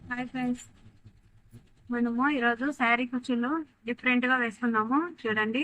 Hi friends, మనము ఈరోజు శారీ కుచ్చులు డిఫరెంట్గా వేసుకున్నాము. చూడండి,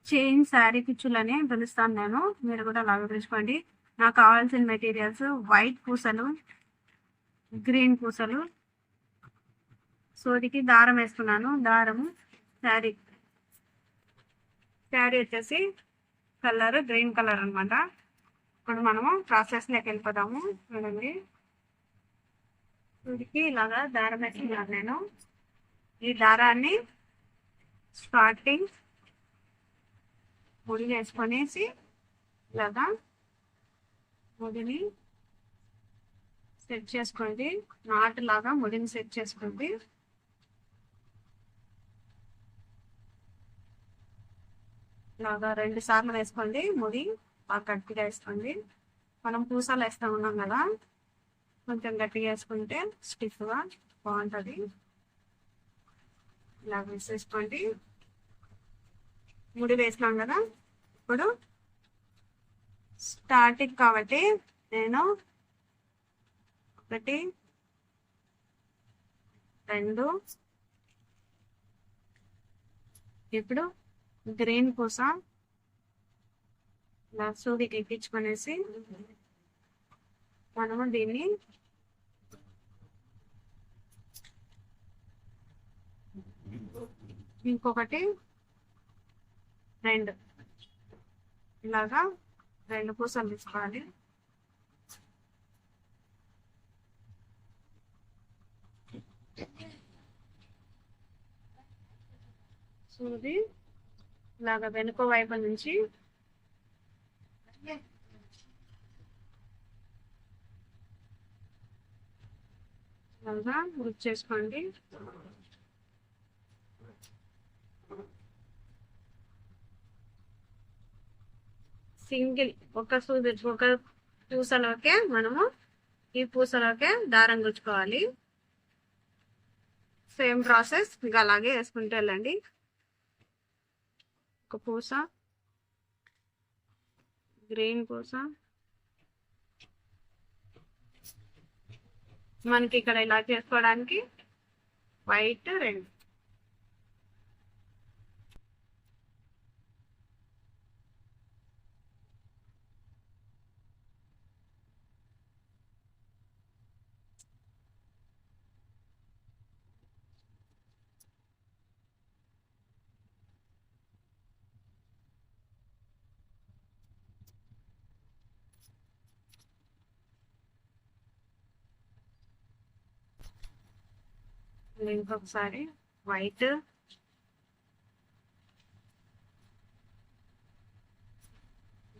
చైన్ శారీ కుచ్చులు అని పిలుస్తాను నేను, మీరు కూడా అలాగే పిలుచుకోండి. నాకు కావాల్సిన మెటీరియల్స్ వైట్ పూసలు, గ్రీన్ పూసలు, సోదికి దారం వేసుకున్నాను. దారము శారీ వచ్చేసి కలర్ గ్రీన్ కలర్ అనమాట. ఇప్పుడు మనము ప్రాసెస్లోకి వెళ్ళిపోదాము. చూడండి, సూదికి ఇలాగా దారం వేసుకున్నాను నేను. ఈ దారాన్ని స్టార్టింగ్ ముడి వేసుకొనేసి ఇలాగా ముడిని సెట్ చేసుకోండి. నాటు లాగా ముడిని సెట్ చేసుకోండి. ఇలాగా 2 సార్లు వేసుకోండి. ముడి బాగా గట్టిగా వేసుకోండి. మనం పూసలు వేస్తూ ఉన్నాం కదా, కొంచెం గట్టిగా వేసుకుంటే స్టిఫ్గా బాగుంటుంది. ఇలా వేసేసుకోండి. ముడి వేసినాం కదా, ఇప్పుడు స్టార్టింగ్ కాబట్టి నేను 1 2 ఇప్పుడు గ్రీన్ పూస ఇలా సూదికి ఎక్కించుకొనేసి మనము దీన్ని ఇంకొకటి 2 ఇలాగా 2 పూసలు తీసుకోవాలి. సూది ఇలాగా వెనుక వైపు నుంచి ఇలాగా వృత్తి చేసుకోండి. సింగిల్ ఒక సూది ఒక పూసలోకే మనము ఈ పూసలోకే దారం గుచ్చుకోవాలి. సేమ్ ప్రాసెస్ ఇంకా అలాగే వేసుకుంటూ వెళ్ళండి. ఒక పూస, గ్రీన్ పూస, మనకి ఇక్కడ ఇలా చేసుకోవడానికి వైట్ 2, ఇంకొకసారి వైట్,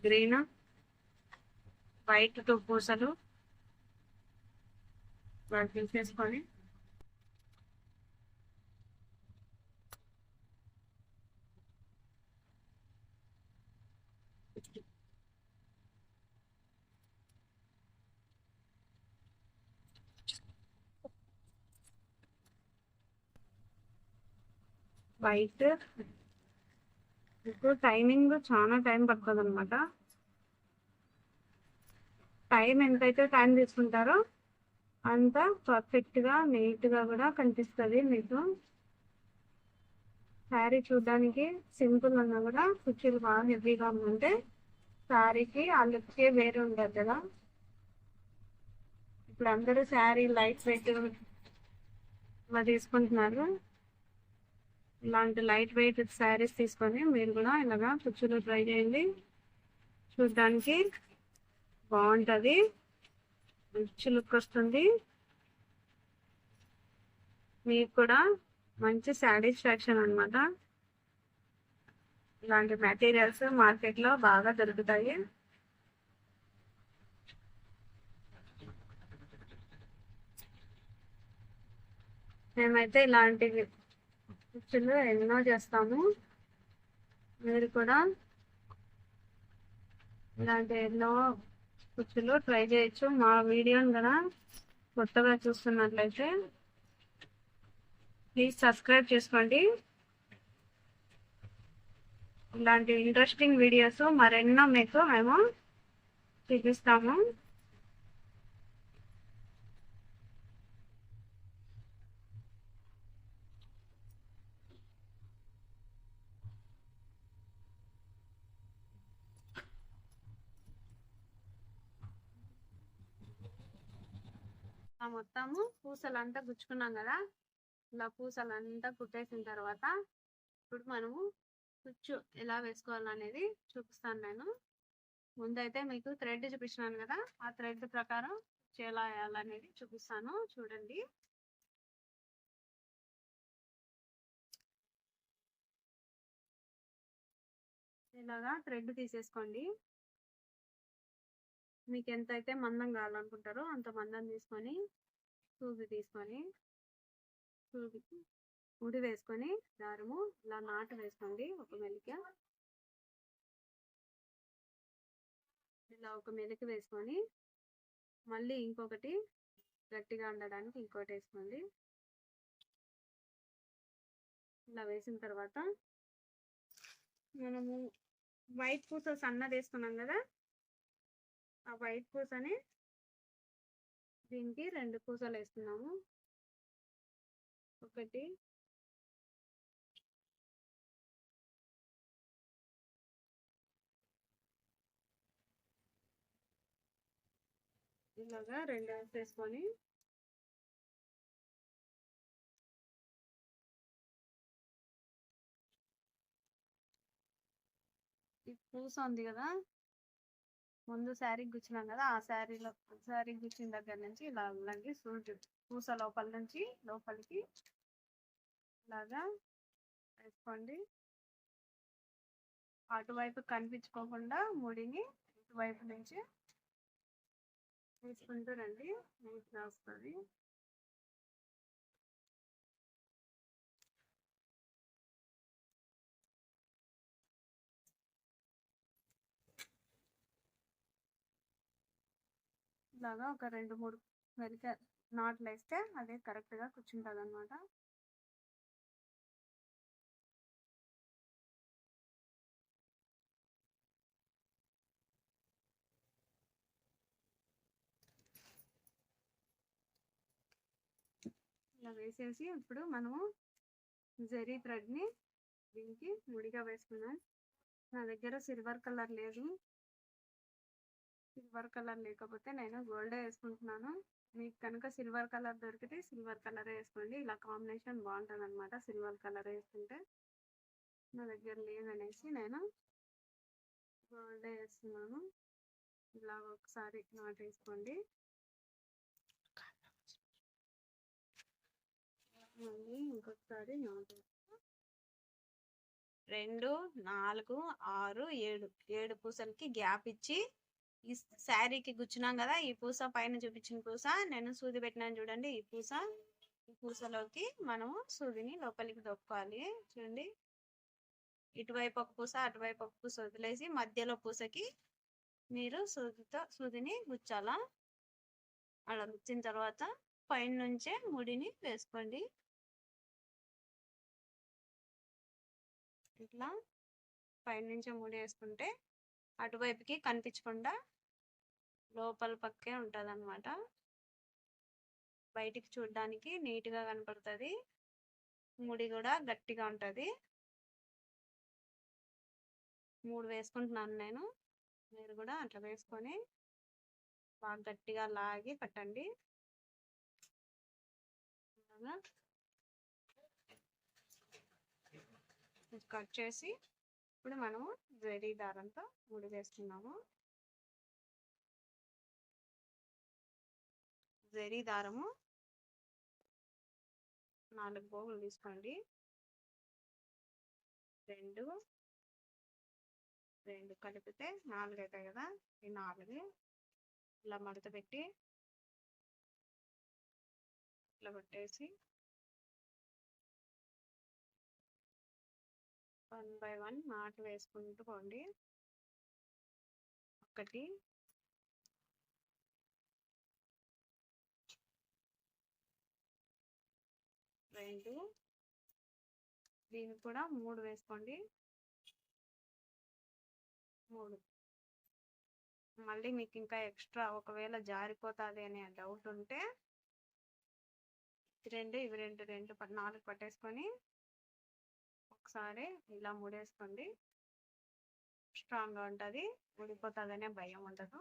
గ్రీన్, వైట్ 2 పూసలు వాటిని తీసుకొని వైట్. ఇప్పుడు టైమింగ్ చాలా టైం పడుతుంది అనమాట. టైం ఎంతైతే టైం తీసుకుంటారో అంత పర్ఫెక్ట్గా నీట్గా కూడా కనిపిస్తుంది మీకు. శారీ చూడడానికి సింపుల్ అన్నా కూడా కుర్చీలు బాగా హెవీగా ఉంటే శారీకి ఆ లుక్కే వేరే ఉండదు కదా. ఇప్పుడు అందరూ శారీ లైట్ వెయిట్ ఇలా తీసుకుంటున్నారు. ఇలాంటి లైట్ వెయిట్ శారీస్ తీసుకొని మీరు కూడా ఇలాగా కుర్చీలు ట్రై చేయండి. చూడడానికి బాగుంటుంది, మంచి లుక్ వస్తుంది. మీకు కూడా మంచి సాటిస్ఫాక్షన్ అనమాట. ఇలాంటి మెటీరియల్స్ మార్కెట్లో బాగా దొరుకుతాయి. మేమైతే ఇలాంటి కుర్చీలు ఎన్నో చేస్తాము. మీరు కూడా ఇలాంటి ఎన్నో కుర్చీలు ట్రై చేయొచ్చు. మా వీడియోని కూడా కొత్తగా చూస్తున్నట్లయితే ప్లీజ్ సబ్స్క్రైబ్ చేసుకోండి. ఇలాంటి ఇంట్రెస్టింగ్ వీడియోస్ మరెన్నో మీకు మేము చూపిస్తాము. మొత్తము పూసలంతా గుచ్చుకున్నాం కదా, ఇలా పూసలంతా కుట్టేసిన తర్వాత ఇప్పుడు మనము కుచ్చు ఎలా వేసుకోవాలనేది చూపిస్తాను నేను. ముందైతే మీకు థ్రెడ్ చూపించినాను కదా, ఆ థ్రెడ్ ప్రకారం ఎలా వేయాలనేది చూపిస్తాను చూడండి. ఇలాగా థ్రెడ్ తీసేసుకోండి. మీకు ఎంతైతే మందం కావాలనుకుంటారో అంత మందం తీసుకొని సూది తీసుకొని సూదికి ముడి వేసుకొని దారము ఇలా నాటు వేసుకోండి. ఒక మెలిక ఇలా ఒక మెలిక వేసుకొని మళ్ళీ ఇంకొకటి గట్టిగా ఉండడానికి ఇంకోటి వేసుకోండి. ఇలా వేసిన తర్వాత మనము వైట్ పూస సన్నది వేసుకున్నాం కదా, ఆ వైట్ పూసని దీనికి 2 పూసలు వేస్తున్నాము. ఒకటి ఇలాగా 2 వేసుకొని ఈ పూస ఉంది కదా, ముందు శారీకి గుచ్చినాం కదా, ఆ శారీకి గుచ్చిన దగ్గర నుంచి ఇలా వెళ్ళండి. పూస లోపల నుంచి లోపలికి ఇలాగా వేసుకోండి. అటువైపు కనిపించుకోకుండా ముడిని ఇటువైపు నుంచి తీసుకుంటూ రండి, నీట్గా వస్తుంది. ఇలాగా ఒక 2-3 వెలిక నాట్లు వేస్తే అదే కరెక్ట్గా కూర్చుంటుంది అనమాట. ఇలా వేసేసి ఇప్పుడు మనము జరీ థ్రెడ్ని దీనికి ముడిగా వేసుకున్నాం. నా దగ్గర సిల్వర్ కలర్ లేదు, సిల్వర్ కలర్ లేకపోతే నేను గోల్డే వేసుకుంటున్నాను. మీకు కనుక సిల్వర్ కలర్ దొరికితే సిల్వర్ కలర్ వేసుకోండి. ఇలా కాంబినేషన్ బాగుంటుంది అనమాట సిల్వర్ కలర్ వేసుకుంటే. నా దగ్గర లేదనేసి నేను గోల్డే వేస్తున్నాను. ఇలా ఒకసారి నాట్ వేసుకోండి. మళ్ళీ ఇంకొకసారి నాట్ 2, 4, 6, 7 పూసలకి గ్యాప్ ఇచ్చి ఈ శారీకి గుచ్చినాం కదా, ఈ పూస పైన చూపించిన పూస నేను సూది పెట్టినాను చూడండి. ఈ పూసలోకి మనము సూదిని లోపలికి దొక్కాలి. చూడండి, ఇటువైపు ఒక పూస అటువైపు ఒక పూస వదిలేసి మధ్యలో పూసకి మీరు సూదిని గుచ్చాలా. అలా గుచ్చిన తర్వాత పైన నుంచే ముడిని వేసుకోండి. ఇట్లా పైనుంచి ముడి వేసుకుంటే అటువైపుకి కనిపించకుండా లోపల పక్కే ఉంటుంది అనమాట. బయటికి చూడడానికి నీట్గా కనపడుతుంది, ముడి కూడా గట్టిగా ఉంటుంది. 3 వేసుకుంటున్నాను నేను, మీరు కూడా అట్లా వేసుకొని బాగా గట్టిగా లాగి పట్టండి. కట్ చేసి ఇప్పుడు మనము జరీ దారంతో ముడి వేస్తున్నాము. జరీ దారము 4 పోగులు తీసుకోండి. 2 కలిపితే 4 అవుతాయి కదా, ఈ 4 ఇలా మడత పెట్టి ఇట్లా పెట్టేసి 1 by 1 నాటు వేసుకుంటూ పోండి. 1, 2, దీనికి కూడా 3 వేసుకోండి. 3 మళ్ళీ మీకు ఇంకా ఎక్స్ట్రా ఒకవేళ జారిపోతుంది అనే డౌట్ ఉంటే 2 ఇవి 2 4 పట్టేసుకొని ఒకసారి ఇలా ముడేసుకోండి. స్ట్రాంగ్గా ఉంటుంది, ఊడిపోతుందనే భయం ఉండదు.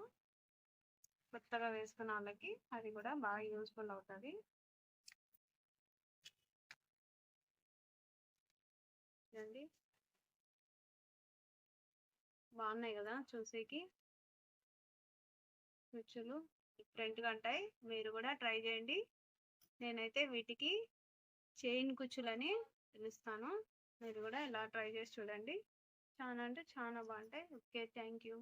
కొత్తగా వేసుకున్న వాళ్ళకి అది కూడా బాగా యూస్ఫుల్ అవుతుంది. చూడండి బాగున్నాయి కదా చూసేకి, కుచ్చులు డిఫరెంట్గా ఉంటాయి. మీరు కూడా ట్రై చేయండి. నేనైతే వీటికి చైన్ కుచ్చులని పిలుస్తాను. మీరు కూడా ఇలా ట్రై చేసి చూడండి. చాలా అంటే చాలా బాగుంటాయి. Okay, thank you.